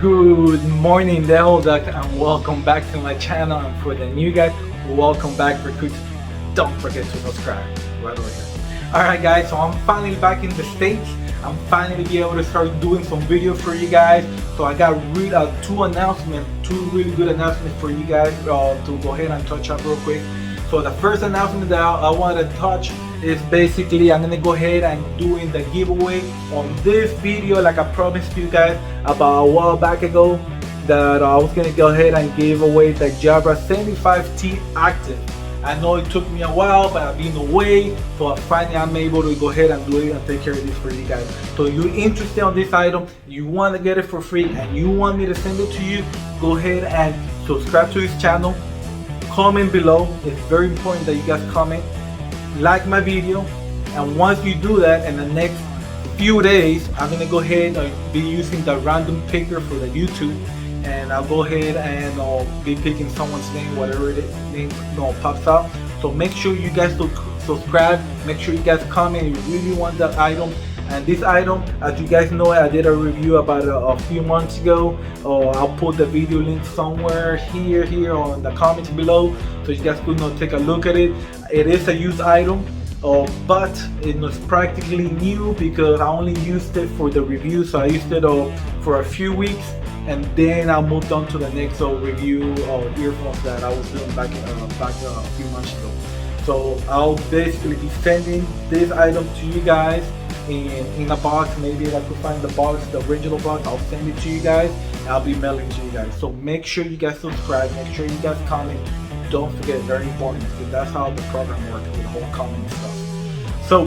Good morning, Dell Duck, and welcome back to my channel. And for the new guys, welcome back. Recruits, don't forget to subscribe right over here. Alright guys, so I'm finally back in the States. I'm finally be able to start doing some videos for you guys. So I got two really good announcements for you guys to go ahead and touch up real quick. So the first announcement that I wanted to touch is basically I'm gonna go ahead and doing the giveaway on this video, like I promised you guys about a while back ago, that I was gonna go ahead and give away the Jabra 75T Active. I know it took me a while, but I've been away, so finally I'm able to go ahead and do it and take care of this for you guys. So if you're interested on this item, you want to get it for free, and you want me to send it to you, go ahead and subscribe to this channel. Comment below. It's very important that you guys comment, like my video, and once you do that, in the next few days I'm gonna go ahead and be using the random picker for the YouTube, and I'll go ahead and be picking someone's name, whatever it name pops out. So make sure you guys subscribe, make sure you guys comment if you really want that item. And this item, as you guys know, I did a review about a few months ago. I'll put the video link somewhere here or in the comments below, so you guys could take a look at it. It is a used item, but it was practically new because I only used it for the review. So I used it for a few weeks, and then I moved on to the next review of earphones that I was doing back a few months ago. So I'll basically be sending this item to you guys in a box. Maybe if I could find the box, the original box, I'll send it to you guys. I'll be mailing to you guys. So make sure you guys subscribe, make sure you guys comment. Don't forget, very important, because that's how the program works with the whole comment stuff. So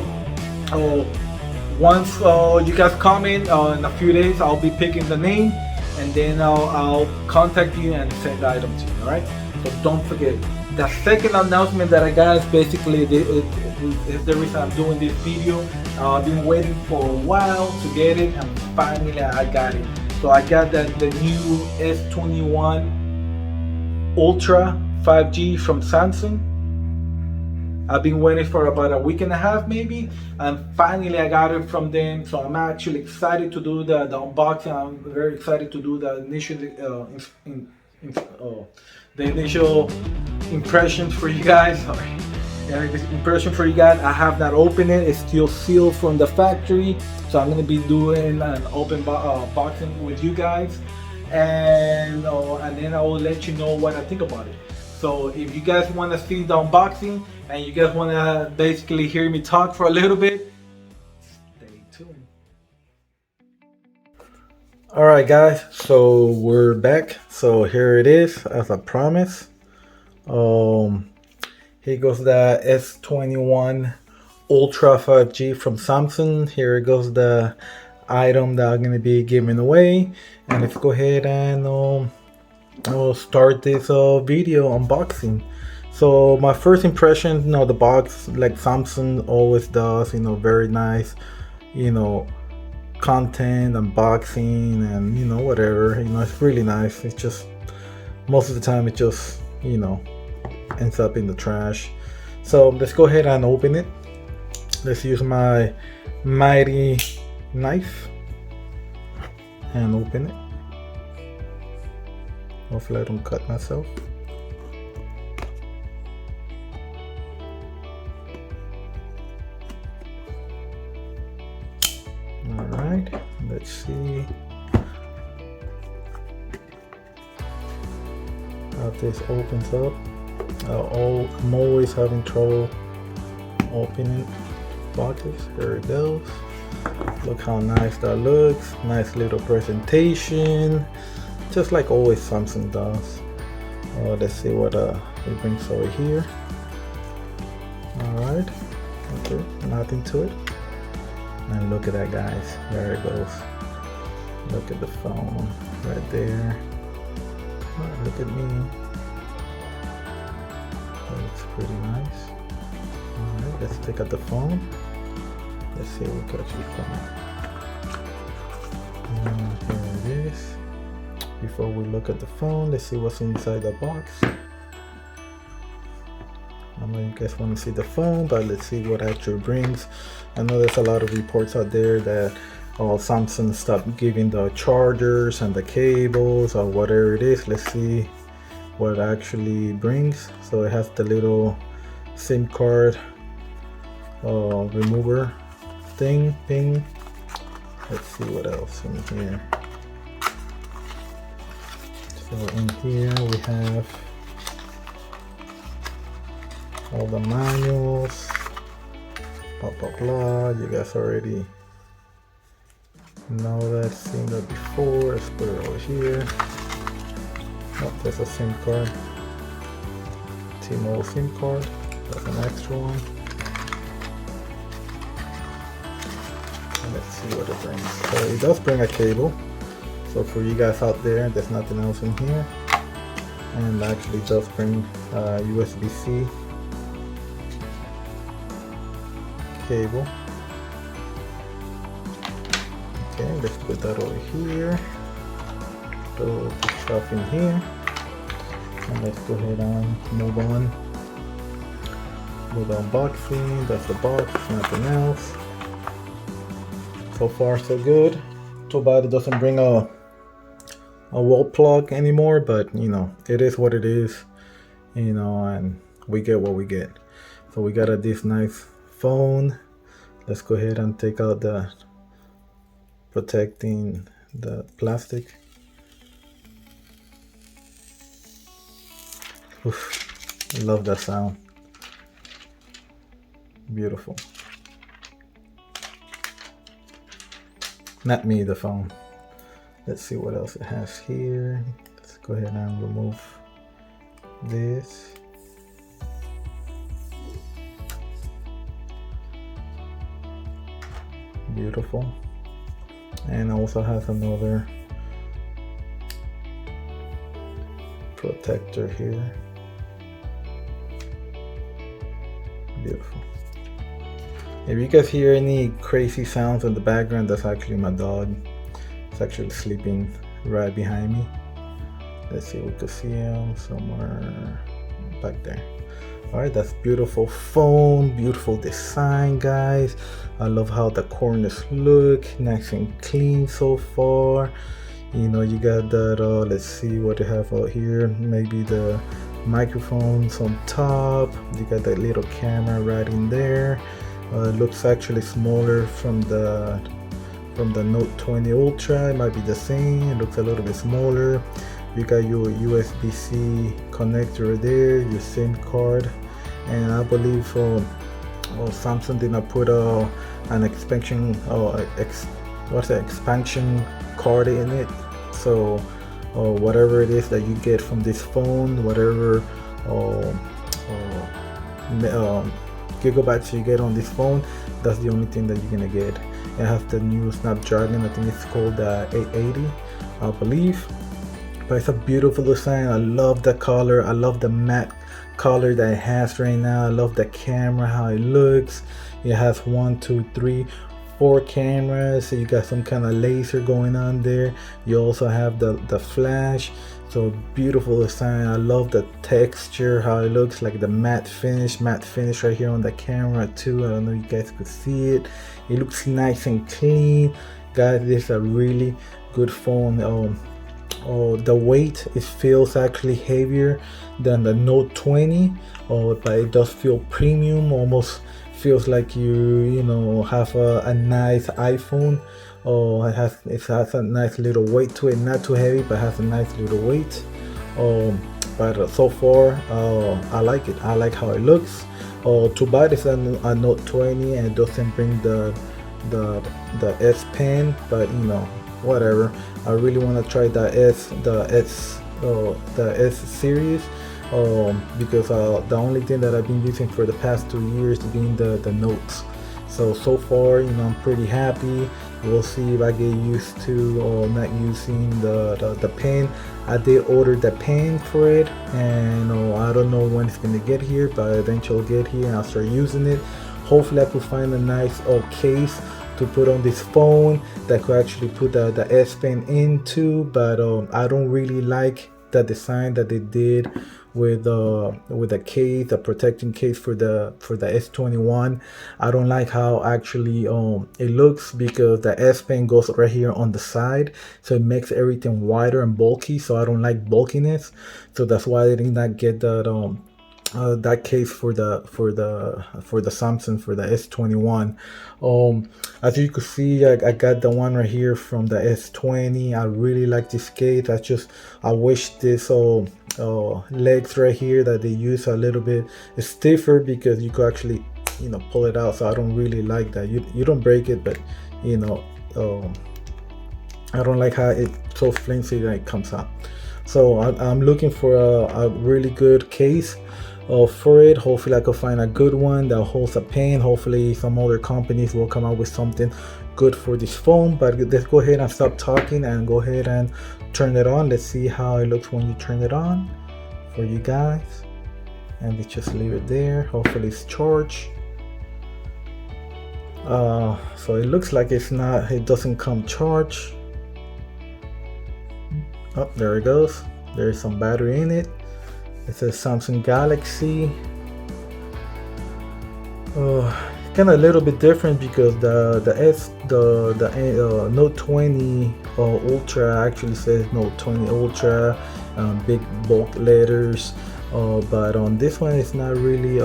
once you guys comment in a few days, I'll be picking the name, and then I'll contact you and send the item to you. All right, so don't forget. The second announcement that I got is basically is the reason I'm doing this video. I've been waiting for a while to get it, and finally I got it. So I got the new S21 Ultra 5G from Samsung. I've been waiting for about a week and a half maybe, and finally I got it from them. So I'm actually excited to do the unboxing. I'm very excited to do the initial impressions for you guys. Sorry. Impression for you guys. I have not opened it. It's still sealed from the factory, so I'm gonna be doing an open boxing with you guys, and then I will let you know what I think about it. So if you guys want to see the unboxing and you guys want to basically hear me talk for a little bit, stay tuned. Alright guys, so we're back. So here it is, as I promised. Here goes the S21 Ultra 5G from Samsung. Here goes the item that I'm going to be giving away. And let's go ahead and start this video unboxing. So my first impression, the box, like Samsung always does, very nice, content, unboxing, and whatever, it's really nice. It's just, most of the time it just, ends up in the trash. So let's go ahead and open it. Let's use my mighty knife and open it. Hopefully I don't cut myself. Alright, let's see how this opens up. I'm always having trouble opening boxes. Here it goes. Look how nice that looks. Nice little presentation, just like always Samsung does. Let's see what it brings over here. Alright, okay, nothing to it. And look at that, guys. There it goes. Look at the phone right there. Oh, look at me. That looks pretty nice. Alright, let's take out the phone. Let's see what we could actually find. And here it is. Before we look at the phone, let's see what's inside the box. I know you guys want to see the phone, but let's see what actually brings. I know there's a lot of reports out there that Samsung stopped giving the chargers and the cables or whatever it is. Let's see what it actually brings. So it has the little SIM card remover thing. Let's see what else in here. So in here we have all the manuals, blah blah blah. You guys already know that, seen that before. Let's put it over here. Oh, there's a SIM card, T-Mobile SIM card. That's an extra one. And let's see what it brings. So it does bring a cable. So for you guys out there, there's nothing else in here. And actually does bring USB-C cable. Okay, let's put that over here. Throw the stuff in here. And let's go ahead and move on. With the unboxing, that's the box, nothing else. So far so good. Too bad it doesn't bring a wall plug anymore, but you know, it is what it is, you know, and we get what we get. So we got this nice phone. Let's go ahead and take out the protecting the plastic. Oof, I love that sound. Beautiful. Not me, the phone. Let's see what else it has here. Let's go ahead and remove this. Beautiful. And also has another protector here. Beautiful. If you guys hear any crazy sounds in the background, that's actually my dog. It's actually sleeping right behind me. Let's see if we can see him somewhere back there. Alright, that's beautiful phone, beautiful design, guys. I love how the corners look, nice and clean so far. You know, you got that, let's see what you have out here. Maybe the microphones on top. You got that little camera right in there. It looks actually smaller from the Note 20 Ultra. It might be the same. It looks a little bit smaller. You got your USB-C connector there, your SIM card, and I believe Samsung did not put an expansion expansion card in it. So whatever it is that you get from this phone, whatever gigabytes you get on this phone, that's the only thing that you're gonna get. It has the new Snapdragon, I think it's called 880, I believe. But it's a beautiful design. I love the color. I love the matte color that it has right now. I love the camera, how it looks. It has 1, 2, 3, 4 cameras. So you got some kind of laser going on there. You also have the flash. So beautiful design. I love the texture, how it looks, like the matte finish right here on the camera too. I don't know if you guys could see it. It looks nice and clean, guys. This is a really good phone. The weight, it feels actually heavier than the Note 20, but it does feel premium. Almost feels like you know have a nice iPhone. It has a nice little weight to it, not too heavy, but has a nice little weight. But so far I like it. I like how it looks. Too bad it's a Note 20 and it doesn't bring the S Pen, but you know, whatever. I really want to try the S series, because the only thing that I've been using for the past 2 years being the Notes. So far, you know, I'm pretty happy. We'll see if I get used to not using the pen. I did order the pen for it, and I don't know when it's gonna get here, but eventually it'll get here and I'll start using it. Hopefully I could find a nice case to put on this phone that could actually put the S Pen into, but I don't really like the design that they did with a case, a protecting case for the S21. I don't like how actually it looks, because the S Pen goes right here on the side, so it makes everything wider and bulky. So I don't like bulkiness, so that's why I did not get that case for the Samsung, for the S21. As you can see, I got the one right here from the S20. I really like this case. I wish this legs right here that they use a little bit stiffer, because you could actually, you know, pull it out. So I don't really like that. You don't break it, but you know, I don't like how it's so flimsy that it comes out. So I'm looking for a really good case for it. Hopefully I could find a good one that holds a pen. Hopefully some other companies will come out with something good for this phone. But let's go ahead and stop talking and go ahead and turn it on. Let's see how it looks when you turn it on for you guys, and let's just leave it there. Hopefully it's charged. So it looks like it doesn't come charged. Oh, there it goes. There's some battery in it. It says Samsung Galaxy. Kind of a little bit different, because the Note 20 Ultra actually says Note 20 Ultra, big bulk letters. But on this one, it's not really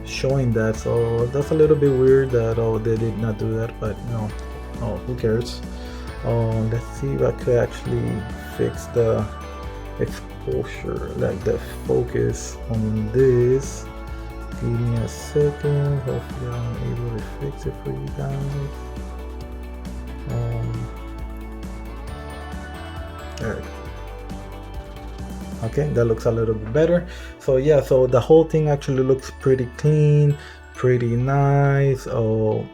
showing that. So that's a little bit weird that they did not do that. But no, who cares? Let's see if I could actually fix the exposure, like the focus on this. Give me a second. Hopefully I'm able to fix it for you guys. There we go. Okay, that looks a little bit better. So yeah, so the whole thing actually looks pretty clean, pretty nice. Oh,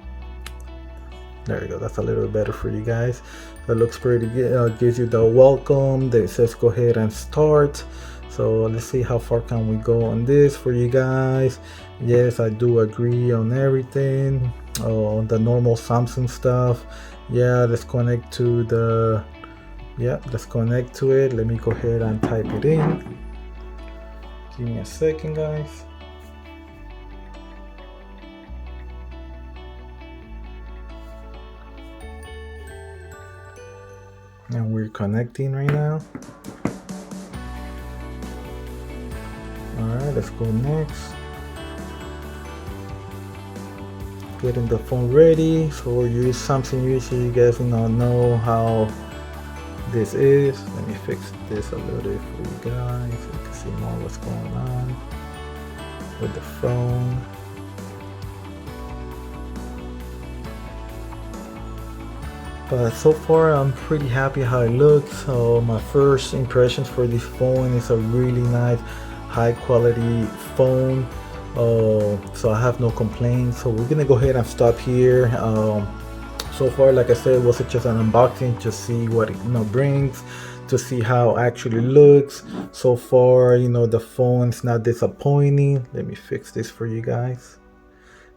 there we go. That's a little bit better for you guys. That looks pretty good. Gives you the welcome that says go ahead and start. So let's see how far can we go on this for you guys. Yes, I do agree on everything. The normal Samsung stuff. Yeah, let's connect to the. Yeah, let's connect to it. Let me go ahead and type it in. Give me a second, guys. And we're connecting right now. Alright, let's go next. Getting the phone ready. So use Samsung usually, you guys know how this is. Let me fix this a little bit for you guys so you can see more what's going on with the phone. But so far I'm pretty happy how it looks. So my first impressions for this phone is a really nice high quality phone. So I have no complaints. So we're gonna go ahead and stop here. So far, like I said, it was just an unboxing to see what it brings, to see how it actually looks. So far, the phone's not disappointing. Let me fix this for you guys.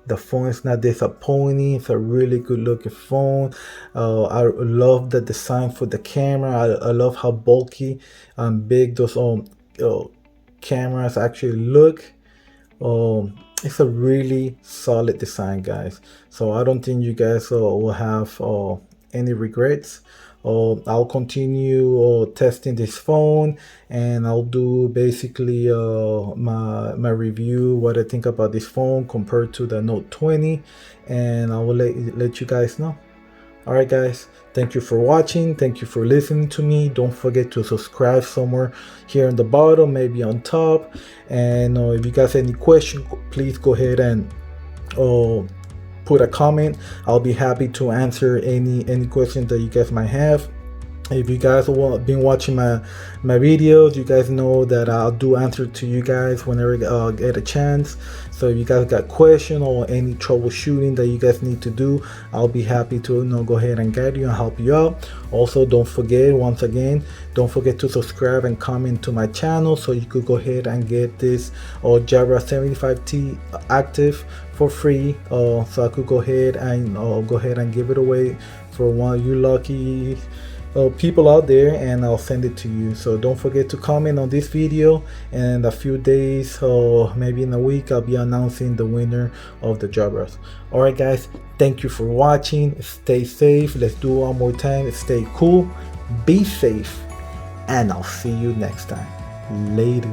The phone is not disappointing. It's a really good looking phone. I love the design for the camera. I love how bulky and big those cameras actually look. It's a really solid design, guys. So I don't think you guys will have any regrets. I'll continue testing this phone, and I'll do basically my review, what I think about this phone compared to the Note 20, and I will let you guys know. Alright guys, thank you for watching, thank you for listening to me. Don't forget to subscribe somewhere here in the bottom, maybe on top. And if you guys have any questions, please go ahead and put a comment. I'll be happy to answer any questions that you guys might have. If you guys have been watching my videos, you guys know that I'll do answer to you guys whenever I get a chance. So if you guys got questions or any troubleshooting that you guys need to do, I'll be happy to go ahead and guide you and help you out. Also, don't forget, once again, don't forget to subscribe and comment to my channel so you could go ahead and get this Jabra 75T active for free. So I could go ahead and give it away for one of you lucky people out there, and I'll send it to you. So don't forget to comment on this video, and in a few days or maybe in a week I'll be announcing the winner of the Jabras. Alright guys, thank you for watching. Stay safe. Let's do it one more time. Stay cool, be safe, and I'll see you next time. Later.